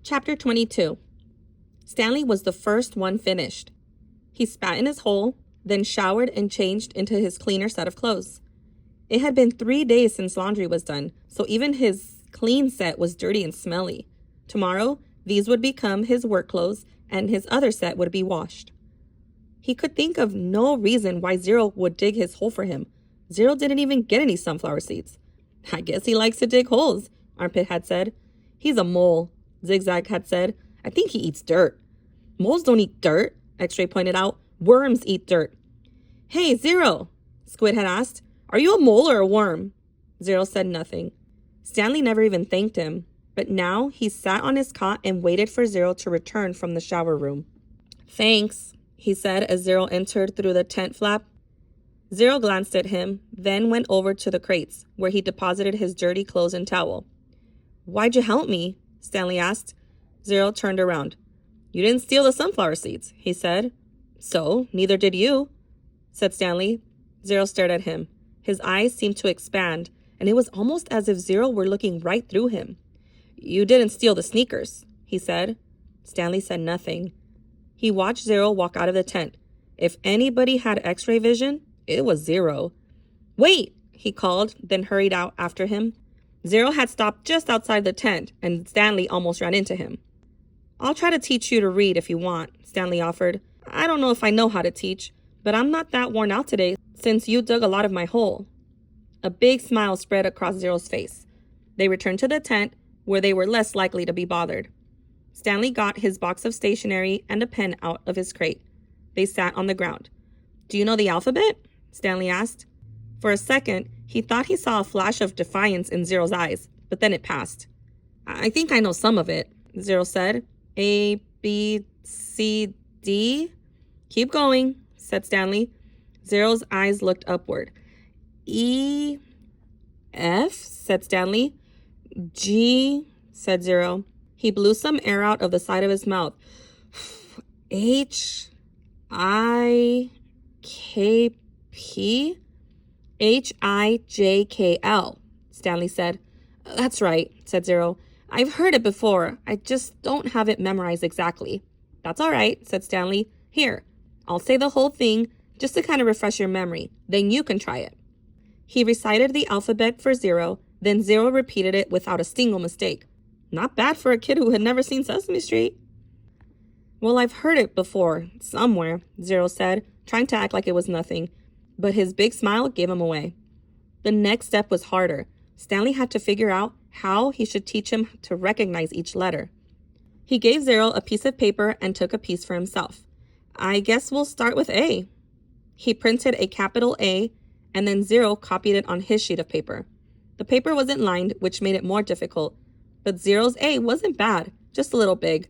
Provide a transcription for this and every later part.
Chapter 22. Stanley was the first one finished. He spat in his hole, then showered and changed into his cleaner set of clothes. It had been 3 days since laundry was done, so even his clean set was dirty and smelly. Tomorrow, these would become his work clothes, and his other set would be washed. He could think of no reason why Zero would dig his hole for him. Zero didn't even get any sunflower seeds. I guess he likes to dig holes, Armpit had said. He's a mole, Zigzag had said. I think he eats dirt. Moles don't eat dirt, X-Ray pointed out. Worms eat dirt. Hey, Zero, Squid had asked. Are you a mole or a worm? Zero said nothing. Stanley never even thanked him, but now he sat on his cot and waited for Zero to return from the shower room. Thanks, he said as Zero entered through the tent flap. Zero glanced at him, then went over to the crates, where he deposited his dirty clothes and towel. Why'd you help me? Stanley asked. Zero turned around. You didn't steal the sunflower seeds, he said. So, neither did you, said Stanley. Zero stared at him. His eyes seemed to expand, and it was almost as if Zero were looking right through him. You didn't steal the sneakers, he said. Stanley said nothing. He watched Zero walk out of the tent. If anybody had X-ray vision, it was Zero. Wait, he called, then hurried out after him. Zero had stopped just outside the tent, and Stanley almost ran into him. I'll try to teach you to read if you want, Stanley offered. I don't know if I know how to teach, but I'm not that worn out today since you dug a lot of my hole. A big smile spread across Zero's face. They returned to the tent, where they were less likely to be bothered. Stanley got his box of stationery and a pen out of his crate. They sat on the ground. Do you know the alphabet? Stanley asked. For a second, he thought he saw a flash of defiance in Zero's eyes, but then it passed. I think I know some of it, Zero said. A, B, C, D? Keep going, said Stanley. Zero's eyes looked upward. E, F, said Stanley. G, said Zero. He blew some air out of the side of his mouth. H, I, K, P? H-I-J-K-L, Stanley said. That's right, said Zero. I've heard it before. I just don't have it memorized exactly. That's all right, said Stanley. Here, I'll say the whole thing just to kind of refresh your memory. Then you can try it. He recited the alphabet for Zero, then Zero repeated it without a single mistake. Not bad for a kid who had never seen Sesame Street. Well, I've heard it before, somewhere, Zero said, trying to act like it was nothing. But his big smile gave him away. The next step was harder. Stanley had to figure out how he should teach him to recognize each letter. He gave Zero a piece of paper and took a piece for himself. I guess we'll start with A. He printed a capital A, and then Zero copied it on his sheet of paper. The paper wasn't lined, which made it more difficult. But Zero's A wasn't bad, just a little big.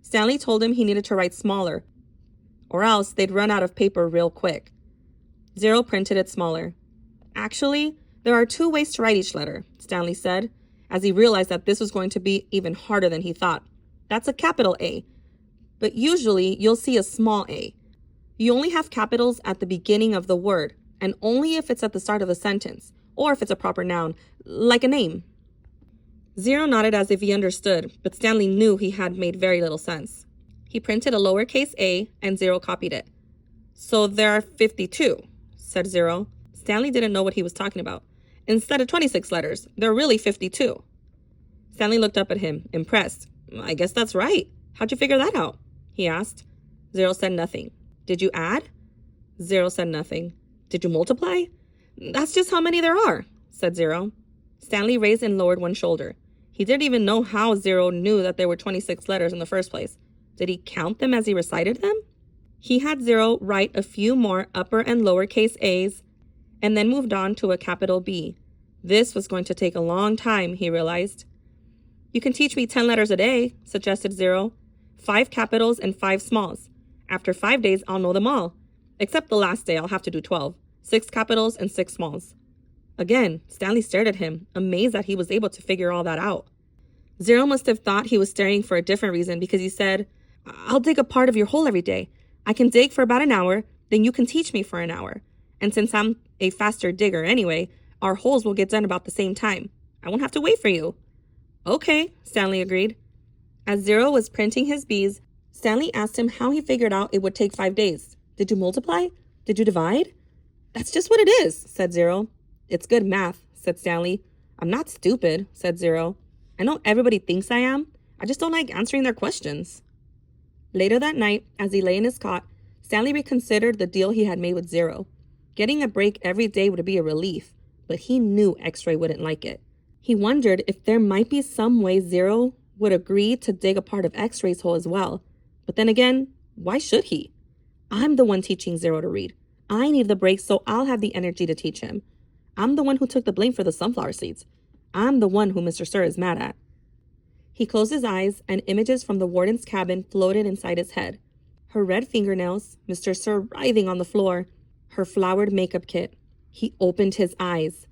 Stanley told him he needed to write smaller, or else they'd run out of paper real quick. Zero printed it smaller. Actually, there are 2 ways to write each letter, Stanley said, as he realized that this was going to be even harder than he thought. That's a capital A, but usually you'll see a small a. You only have capitals at the beginning of the word, and only if it's at the start of the sentence, or if it's a proper noun, like a name. Zero nodded as if he understood, but Stanley knew he had made very little sense. He printed a lowercase a, and Zero copied it. So there are 52. Said Zero. Stanley didn't know what he was talking about. Instead of 26 letters, there are really 52. Stanley looked up at him, impressed. I guess that's right. How'd you figure that out? He asked. Zero said nothing. Did you add? Zero said nothing. Did you multiply? That's just how many there are, said Zero. Stanley raised and lowered one shoulder. He didn't even know how Zero knew that there were 26 letters in the first place. Did he count them as he recited them? He had Zero write a few more upper and lowercase a's, and then moved on to a capital B. This was going to take a long time, he realized. You can teach me 10 letters a day, suggested Zero. 5 capitals and 5 smalls. After 5 days, I'll know them all. Except the last day, I'll have to do 12. 6 capitals and 6 smalls. Again, Stanley stared at him, amazed that he was able to figure all that out. Zero must have thought he was staring for a different reason because he said, I'll dig a part of your hole every day. I can dig for about an hour, then you can teach me for an hour. And since I'm a faster digger anyway, our holes will get done about the same time. I won't have to wait for you. Okay, Stanley agreed. As Zero was printing his bees, Stanley asked him how he figured out it would take 5 days. Did you multiply? Did you divide? That's just what it is, said Zero. It's good math, said Stanley. I'm not stupid, said Zero. I know everybody thinks I am. I just don't like answering their questions. Later that night, as he lay in his cot, Stanley reconsidered the deal he had made with Zero. Getting a break every day would be a relief, but he knew X-Ray wouldn't like it. He wondered if there might be some way Zero would agree to dig a part of X-Ray's hole as well. But then again, why should he? I'm the one teaching Zero to read. I need the break, so I'll have the energy to teach him. I'm the one who took the blame for the sunflower seeds. I'm the one who Mr. Sir is mad at. He closed his eyes, and images from the warden's cabin floated inside his head. Her red fingernails, Mr. Sir writhing on the floor, her flowered makeup kit. He opened his eyes.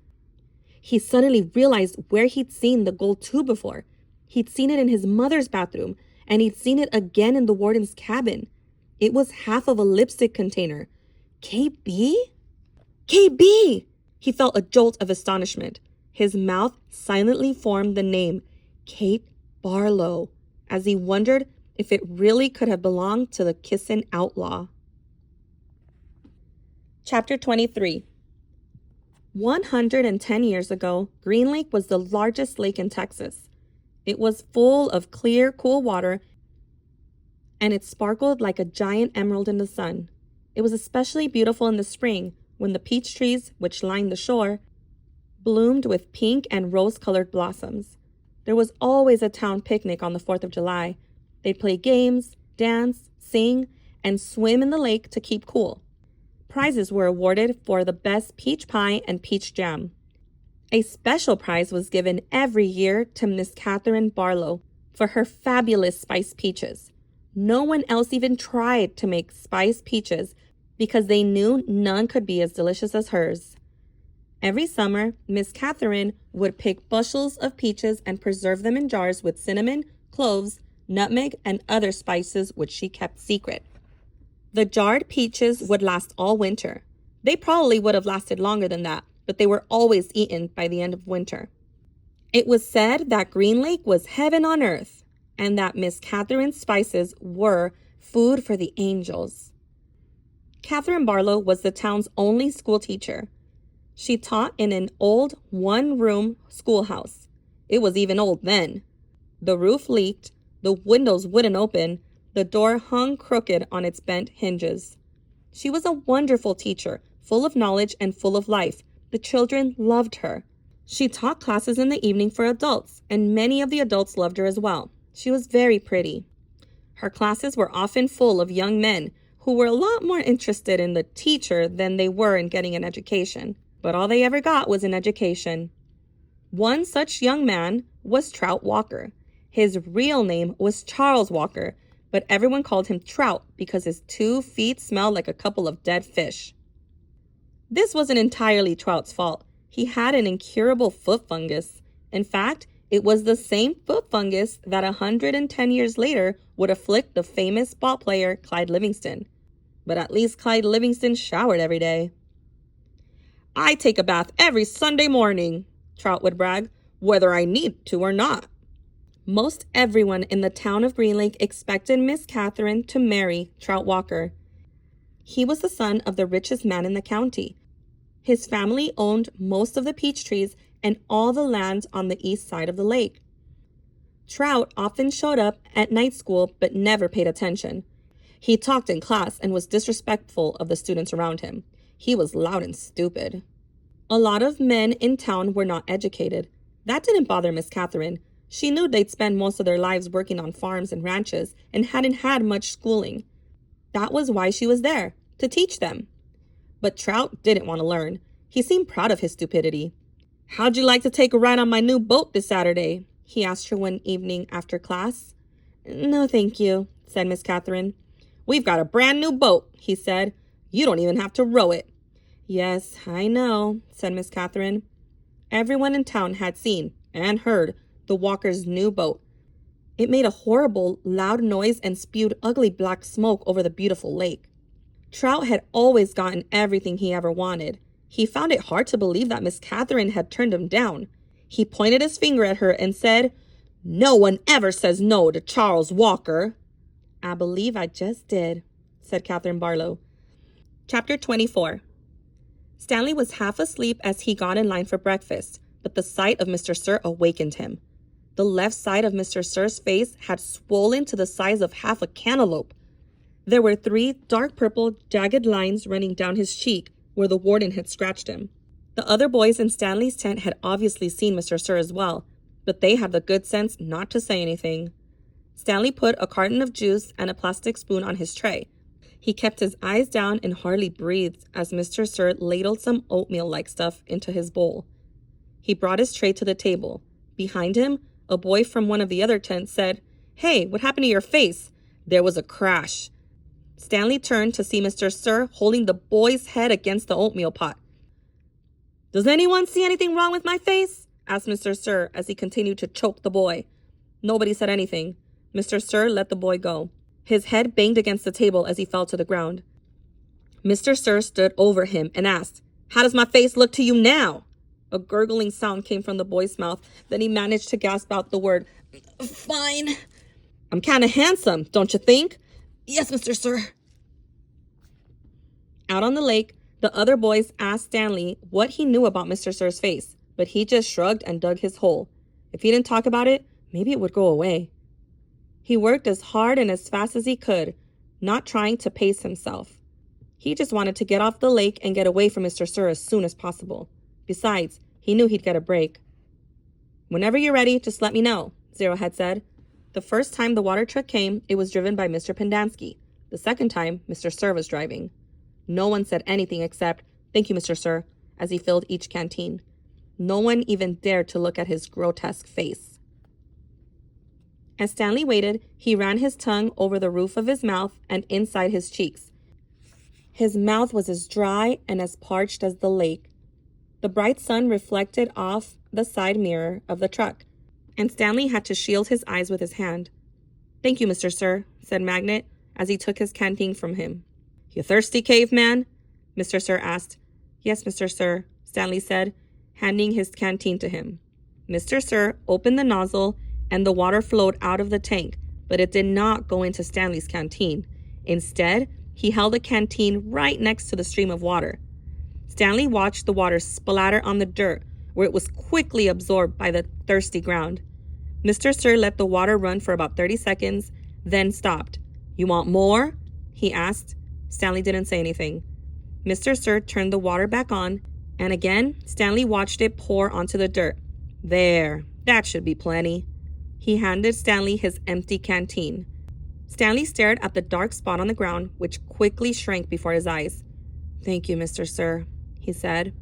He suddenly realized where he'd seen the gold tube before. He'd seen it in his mother's bathroom, and he'd seen it again in the warden's cabin. It was half of a lipstick container. KB? KB! He felt a jolt of astonishment. His mouth silently formed the name, Kate Barlow, as he wondered if it really could have belonged to the kissin' outlaw. Chapter 23. 110 years ago, Green Lake was the largest lake in Texas. It was full of clear, cool water, and it sparkled like a giant emerald in the sun. It was especially beautiful in the spring, when the peach trees, which lined the shore, bloomed with pink and rose-colored blossoms. There was always a town picnic on the 4th of July. They'd play games, dance, sing, and swim in the lake to keep cool. Prizes were awarded for the best peach pie and peach jam. A special prize was given every year to Miss Catherine Barlow for her fabulous spiced peaches. No one else even tried to make spiced peaches because they knew none could be as delicious as hers. Every summer, Miss Catherine would pick bushels of peaches and preserve them in jars with cinnamon, cloves, nutmeg, and other spices which she kept secret. The jarred peaches would last all winter. They probably would have lasted longer than that, but they were always eaten by the end of winter. It was said that Green Lake was heaven on earth, and that Miss Catherine's spices were food for the angels. Catherine Barlow was the town's only school teacher. She taught in an old one-room schoolhouse. It was even old then. The roof leaked, the windows wouldn't open, the door hung crooked on its bent hinges. She was a wonderful teacher, full of knowledge and full of life. The children loved her. She taught classes in the evening for adults, and many of the adults loved her as well. She was very pretty. Her classes were often full of young men who were a lot more interested in the teacher than they were in getting an education. But all they ever got was an education. One such young man was Trout Walker. His real name was Charles Walker, but everyone called him Trout because his 2 feet smelled like a couple of dead fish. This wasn't entirely Trout's fault. He had an incurable foot fungus. In fact, it was the same foot fungus that 110 years later would afflict the famous ball player Clyde Livingston. But at least Clyde Livingston showered every day. I take a bath every Sunday morning, Trout would brag, whether I need to or not. Most everyone in the town of Green Lake expected Miss Catherine to marry Trout Walker. He was the son of the richest man in the county. His family owned most of the peach trees and all the land on the east side of the lake. Trout often showed up at night school but never paid attention. He talked in class and was disrespectful of the students around him. He was loud and stupid. A lot of men in town were not educated. That didn't bother Miss Catherine. She knew they'd spend most of their lives working on farms and ranches and hadn't had much schooling. That was why she was there, to teach them. But Trout didn't want to learn. He seemed proud of his stupidity. How'd you like to take a ride on my new boat this Saturday? He asked her one evening after class. No, thank you, said Miss Catherine. We've got a brand new boat, he said. You don't even have to row it. Yes, I know, said Miss Catherine. Everyone in town had seen and heard the Walkers' new boat. It made a horrible, loud noise and spewed ugly black smoke over the beautiful lake. Trout had always gotten everything he ever wanted. He found it hard to believe that Miss Catherine had turned him down. He pointed his finger at her and said, No one ever says no to Charles Walker. I believe I just did, said Catherine Barlow. Chapter 24. Stanley was half asleep as he got in line for breakfast, but the sight of Mr. Sir awakened him. The left side of Mr. Sir's face had swollen to the size of half a cantaloupe. There were 3 dark purple, jagged lines running down his cheek where the warden had scratched him. The other boys in Stanley's tent had obviously seen Mr. Sir as well, but they had the good sense not to say anything. Stanley put a carton of juice and a plastic spoon on his tray. He kept his eyes down and hardly breathed as Mr. Sir ladled some oatmeal-like stuff into his bowl. He brought his tray to the table. Behind him, a boy from one of the other tents said, "Hey, what happened to your face?" There was a crash. Stanley turned to see Mr. Sir holding the boy's head against the oatmeal pot. "Does anyone see anything wrong with my face?" asked Mr. Sir as he continued to choke the boy. Nobody said anything. Mr. Sir let the boy go. His head banged against the table as he fell to the ground. Mr. Sir stood over him and asked, "How does my face look to you now?" A gurgling sound came from the boy's mouth. Then he managed to gasp out the word, "Fine." "I'm kind of handsome, don't you think?" "Yes, Mr. Sir." Out on the lake, the other boys asked Stanley what he knew about Mr. Sir's face, but he just shrugged and dug his hole. If he didn't talk about it, maybe it would go away. He worked as hard and as fast as he could, not trying to pace himself. He just wanted to get off the lake and get away from Mr. Sir as soon as possible. Besides, he knew he'd get a break. "Whenever you're ready, just let me know," Zero had said. The first time the water truck came, it was driven by Mr. Pendanski. The second time, Mr. Sir was driving. No one said anything except, "Thank you, Mr. Sir," as he filled each canteen. No one even dared to look at his grotesque face. As Stanley waited, he ran his tongue over the roof of his mouth and inside his cheeks. His mouth was as dry and as parched as the lake. The bright sun reflected off the side mirror of the truck, and Stanley had to shield his eyes with his hand. "Thank you, Mr. Sir," said Magnet as he took his canteen from him. "You thirsty, caveman?" Mr. Sir asked. "Yes, Mr. Sir," Stanley said, handing his canteen to him. Mr. Sir opened the nozzle and the water flowed out of the tank, but it did not go into Stanley's canteen. Instead, he held the canteen right next to the stream of water. Stanley watched the water splatter on the dirt, where it was quickly absorbed by the thirsty ground. Mr. Sir let the water run for about 30 seconds, then stopped. "You want more?" he asked. Stanley didn't say anything. Mr. Sir turned the water back on, and again, Stanley watched it pour onto the dirt. "There, that should be plenty." He handed Stanley his empty canteen. Stanley stared at the dark spot on the ground, which quickly shrank before his eyes. "Thank you, Mr. Sir," he said.